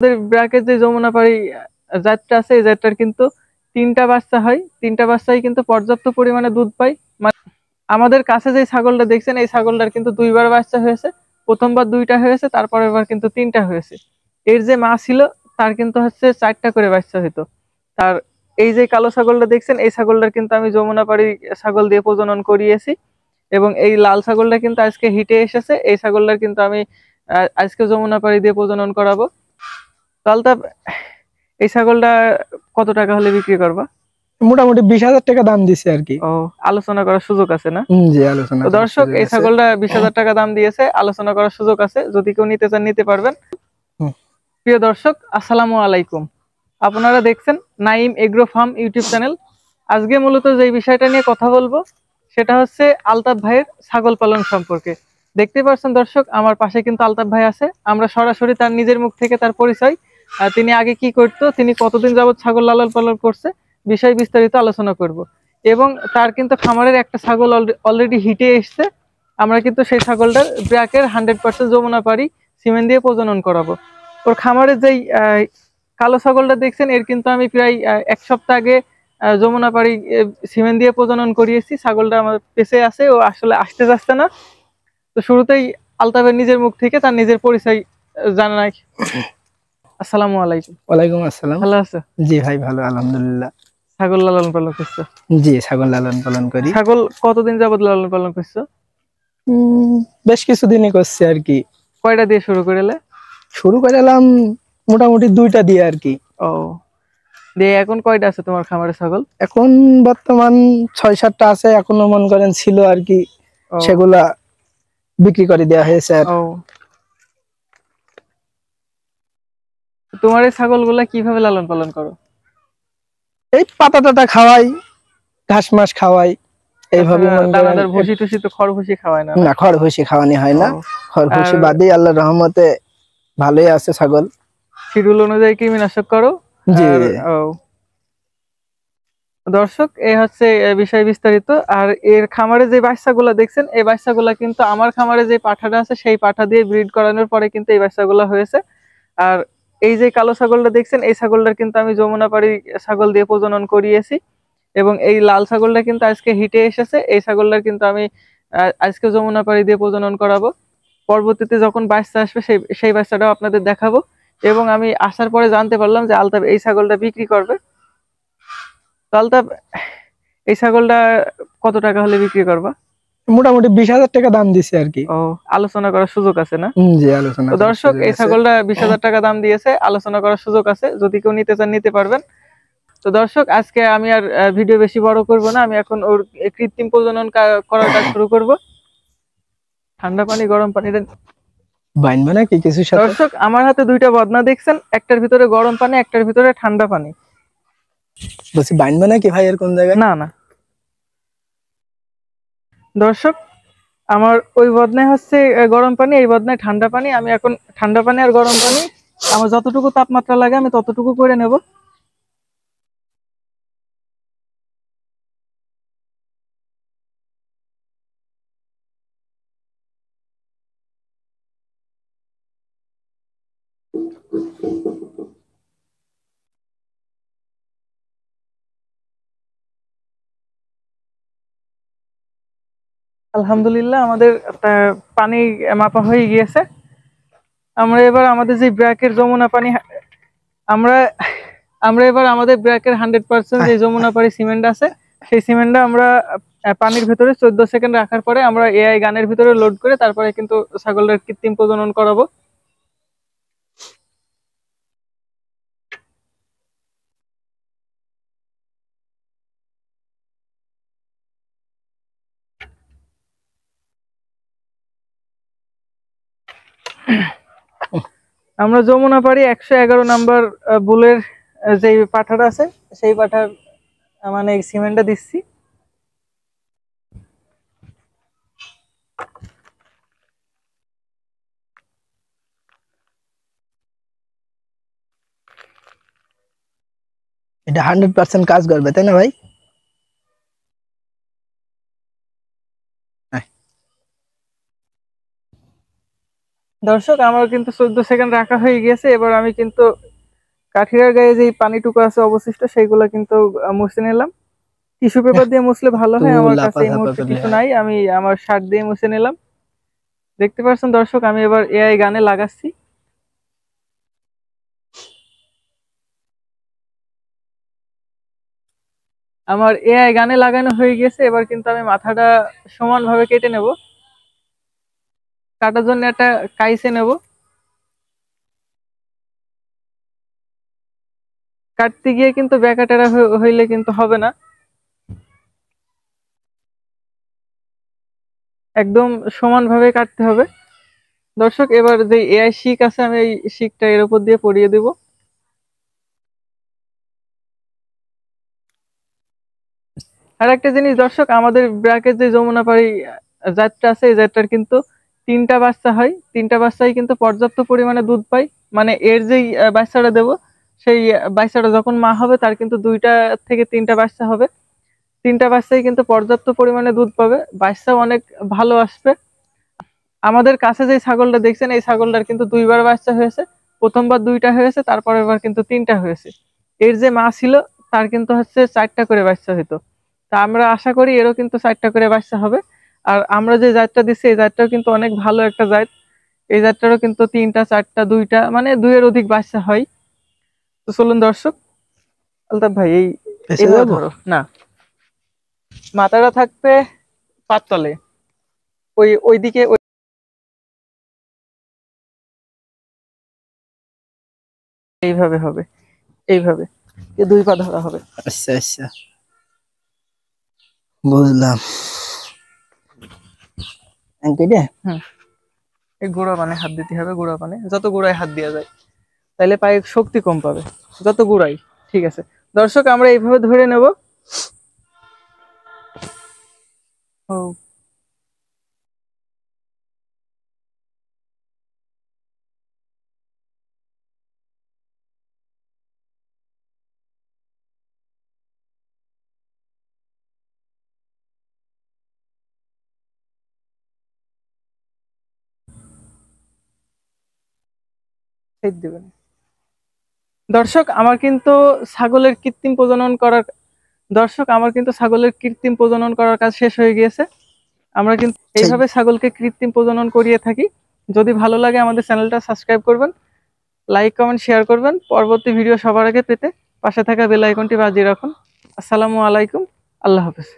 ব্র্যাকের যে যমুনাপাড়ি জাতটা আছে এই জাতটার কিন্তু 3টা বাচ্চা হয়, 3টা বাচ্চাই কিন্তু পর্যাপ্ত পরিমাণে দুধ পায়। মানে আমাদের কাছে যে ছাগলটা দেখছেন এই ছাগলটার কিন্তু 2বার বাচ্চা হয়েছে। প্রথমবার 2টা হয়েছে, তারপরের বার কিন্তু 3টা হয়েছে। এর যে মা ছিল তার কিন্তু হচ্ছে 4টা করে বাচ্চা হইতো। তার এই যে কালো ছাগলটা দেখছেন এই ছাগলটার কিন্তু আমি যমুনাপাড়ি ছাগল দিয়ে প্রজনন করিয়েছি, এবং এই লাল ছাগলটা কিন্তু আজকে হিটে এসেছে। এই ছাগলটার কিন্তু আমি আজকে যমুনাপাড়ি দিয়ে প্রজনন করাবো। তাহলে এই ছাগলটা কত টাকা হলে বিক্রি করবা? মোটামুটি 20,000 টাকা দাম দিছে আর কি। ও, আলোচনা করার সুযোগ আছে না? জি, আলোচনা তো করার দর্শক, সুযোগ এই আছে। ছাগলটা 20,000 টাকা দাম দিয়েছে, আলোচনা করার সুযোগ আছে, যদি কেউ নিতে চান নিতে পারবেন। প্রিয় দর্শক, আসসালামু আলাইকুম। আপনারা দেখছেন Naim agro farm YouTube channel. আজকে মূলত যে বিষয়টা নিয়ে কথা বলবো সেটা হচ্ছে আলতাফ ভাইয়ের ছাগল পালন সম্পর্কে। দেখতে পাচ্ছেন দর্শক, আমার পাশে কিন্তু আলতাফ ভাই আছে। আমরা সরাসরি তার নিজের মুখ থেকে তার পরিচয়, তিনি আগে কি করতো, তিনি কতদিন যাবত ছাগল লালন পালন করছে, বিষয় বিস্তারিত আলোচনা করব। এবং তার কিন্তু খামারের একটা ছাগল অলরেডি হিটে এসছে। আমরা কিন্তু সেই ছাগলটার ব্র্যাকের 100% যমুনাপাড়ি সিমেন্ট দিয়ে প্রজনন করাবো। ওর খামারের যেই কালো ছাগলটা দেখছেন এর কিন্তু আমি প্রায় 1 সপ্তাহ আগে যমুনাপাড়ি সিমেন্ট দিয়ে প্রজনন করিয়েছি। ছাগলটা আমার পেছে আছে, ও আসলে আসতে যাচ্ছে না। তো শুরুতেই আলতাফের নিজের মুখ থেকে তার নিজের পরিচয় জানাই। আসসালামু আলাইকুম। ওয়ালাইকুম আসসালাম। ভালো আছো? জি ভাই, ভালো আলহামদুলিল্লাহ। ছাগল লালন পালন করছো? জি, ছাগল লালন পালন করি। ছাগল কতদিন যাবত লালন পালন করছো? বেশ কিছুদিনই করছি আর কি। কয়টা দিয়ে শুরু করলে? শুরু করলাম মোটামুটি 2টা দিয়ে আর কি। ও, দিয়ে এখন কয়টা আছে তোমার খামারে ছাগল? এখন বর্তমান 6-7টা আছে, এখনো মন করেন ছিল আর কি, সেগুলা বিক্রি করে দেওয়া হয়েছে। আর তোমার এই ছাগলগুলা কিভাবে লালন পালন করো? এই পাতা টাতা খাওয়াই, ঘাস মাস খাওয়াই, এইভাবে মন করেন। দানাদার ভুসি টুসি তো খড় ভুসি খাওয়ায় না? না, খড় ভুসি খাওয়ানি হয় না। খড় ভুসি বাদে আল্লাহর রহমতে ভালোই আছে ছাগল। শিডিউল অনুযায়ী কৃমিনাশক করো? জি। দর্শক, এই হচ্ছে বিষয় বিস্তারিত। আর এর খামারে যে বাচ্চাগুলা দেখছেন এই বাচ্চাগুলা কিন্তু আমার খামারে যে পাঠাটা আছে সেই পাঠা দিয়ে ব্রিড করানোর পরে কিন্তু এই বাচ্চাগুলা হয়েছে। আর এই যে কালো ছাগলটা দেখছেন এই ছাগলটার কিন্তু আমি যমুনাপাড়ি ছাগল দিয়ে প্রজনন করিয়েছি, এবং এই লাল ছাগলটা কিন্তু আজকে হিটে এসেছে। এই ছাগলটার কিন্তু আমি আজকে যমুনাপাড়ি দিয়ে প্রজনন করাবো। পরবর্তীতে যখন বাচ্চা আসবে সেই বাচ্চাটাও আপনাদের দেখাবো। এবং আমি আসার পরে জানতে পারলাম যে আলতাফ এই ছাগলটা বিক্রি করবে। তো আলতাফ, এই ছাগলটা কত টাকা হলে বিক্রি করবা? মোটামুটি 20,000 টাকা দাম দিছে আর কি। ও, আলোচনা করার সুযোগ আছে না? জি, আলোচনা। তো দর্শক, এই ছাগলটা 20,000 টাকা দাম দিয়েছে, আলোচনা করার সুযোগ আছে, যদি কেউ নিতে চান নিতে পারবেন। তো দর্শক, আজকে আমি আর ভিডিও বেশি বড় করব না, আমি এখন ওর কৃত্রিম প্রজনন করার কাজ শুরু করব। ঠান্ডা পানি গরম পানি বাইনবা নাকি কিছু সাথে? দর্শক, আমার হাতে 2টা বদনা দেখছেন, একটার ভিতরে গরম পানি, একটার ভিতরে ঠান্ডা পানি। বলছি বাইনবা নাকি ভাই, এর কোন জায়গায়? না না দর্শক, আমার ওই বদনায় হচ্ছে গরম পানি, এই বদনায় ঠান্ডা পানি। আমি এখন ঠান্ডা পানি আর গরম পানি আমার যতটুকু তাপমাত্রা লাগে আমি ততটুকু করে নেব। আলহামদুলিল্লাহ, আমাদের পানি মাপা হয়ে গিয়েছে। আমরা এবার আমাদের যে ব্র্যাকের যমুনা পানি, আমরা আমরা এবার আমাদের ব্র্যাকের 100% যে যমুনাপাড়ি সিমেন্ট আছে সেই সিমেন্টটা আমরা পানির ভিতরে 14 সেকেন্ড রাখার পরে আমরা এআই গানের ভিতরে লোড করে তারপরে কিন্তু ছাগলের কৃত্রিম প্রজনন করাবো। আমরা যমুনাপাড়ি 111 নাম্বার বুলের যে পাঠাটা আছে সেই পাঠার মানে সিমেন্টটা দিচ্ছি। এটা 100% কাজ করবে তাই না ভাই? দর্শক আমার কিন্তু 14 সেকেন্ড রাখা হয়ে গিয়েছে। এবার আমি কিন্তু কাঠিয়ার গায়ে যে পানিটুকু আছে অবশিষ্ট সেইগুলো কিন্তু মুছে নিলাম। টিস্যু পেপার দিয়ে মুছলে ভালো তো হয়, আমার কাছে লাফা এই ঝাপা মুহূর্তে করলে টিস্যু হয়। নাই, আমি আমার শার্ট দিয়ে মুছে নিলাম। দেখতে পাচ্ছেন দর্শক, আমি এবার এআই গানে লাগাচ্ছি। আমার এআই গানে লাগানো হয়ে গেছে। এবার কিন্তু আমি মাথাটা সমানভাবে কেটে নেব। কাটার জন্য একটা কাইচে নেব। কাটতে গিয়ে কিন্তু বেকাটেরা হইলে কিন্তু হবে না, একদম সমানভাবে কাটতে হবে। দর্শক এবার যে এআই শিক আছে, আমি এই শিকটা এর উপর দিয়ে পরিয়ে দিব। আর একটা জিনিস দর্শক, আমাদের ব্র্যাকের যে যমুনাপাড়ি জাতটা আছে, এই জাতটার কিন্তু 3টা বাচ্চা হয়। 3টা বাচ্চাই কিন্তু পর্যাপ্ত পরিমাণে দুধ পায়। মানে এর যেই বাচ্চাটা দেব, সেই বাচ্চাটা যখন মা হবে তার কিন্তু 2টা থেকে 3টা বাচ্চা হবে। 3টা বাচ্চাই কিন্তু পর্যাপ্ত পরিমাণে দুধ পাবে, বাচ্চাও অনেক ভালো আসবে। আমাদের কাছে যে ছাগলটা দেখছেন, এই ছাগলটার কিন্তু 2বার বাচ্চা হয়েছে। প্রথমবার 2টা হয়েছে, তারপর এবার কিন্তু 3টা হয়েছে। এর যে মা ছিল তার কিন্তু হচ্ছে 4টা করে বাচ্চা হইতো। তা আমরা আশা করি এরও কিন্তু 4টা করে বাচ্চা হবে। আর আমরা যে জাতটা দিচ্ছি এই জাতটাও কিন্তু অনেক ভালো একটা জাত। এই জাতটারও কিন্তু 3টা 4টা 2টা মানে 2-এর অধিক বাচ্চা হয়। তো চলুন দর্শক, আলতাফ ভাই এই এসে এইভাবে যাবো। ধরো না, মাথাটা থাকবে পাততলে, ওইদিকে এইভাবে হবে, এইভাবে 2 পা ধরা হবে। আচ্ছা আচ্ছা, বুঝলাম। হুম, এই গোড়া পানে হাত দিতে হবে, গোড়া পানে যত গোড়ায় হাত দেওয়া যায়, তাহলে পায়ে শক্তি কম পাবে যত গোড়াই। ঠিক আছে দর্শক, আমরা এইভাবে ধরে নেব। ও ছেদ দেবেন। দর্শক আমার কিন্তু ছাগলের কৃত্রিম প্রজনন করার কাজ শেষ হয়ে গিয়েছে। আমরা কিন্তু সেই এইভাবে ছাগলকে কৃত্রিম প্রজনন করিয়ে থাকি। যদি ভালো লাগে আমাদের চ্যানেলটা সাবস্ক্রাইব করবেন, লাইক কমেন্ট শেয়ার করবেন। পরবর্তী ভিডিও সবার আগে পেতে পাশে থাকা বেল আইকনটি বাজিয়ে রাখুন। আসসালামু আলাইকুম, আল্লাহ হাফেজ।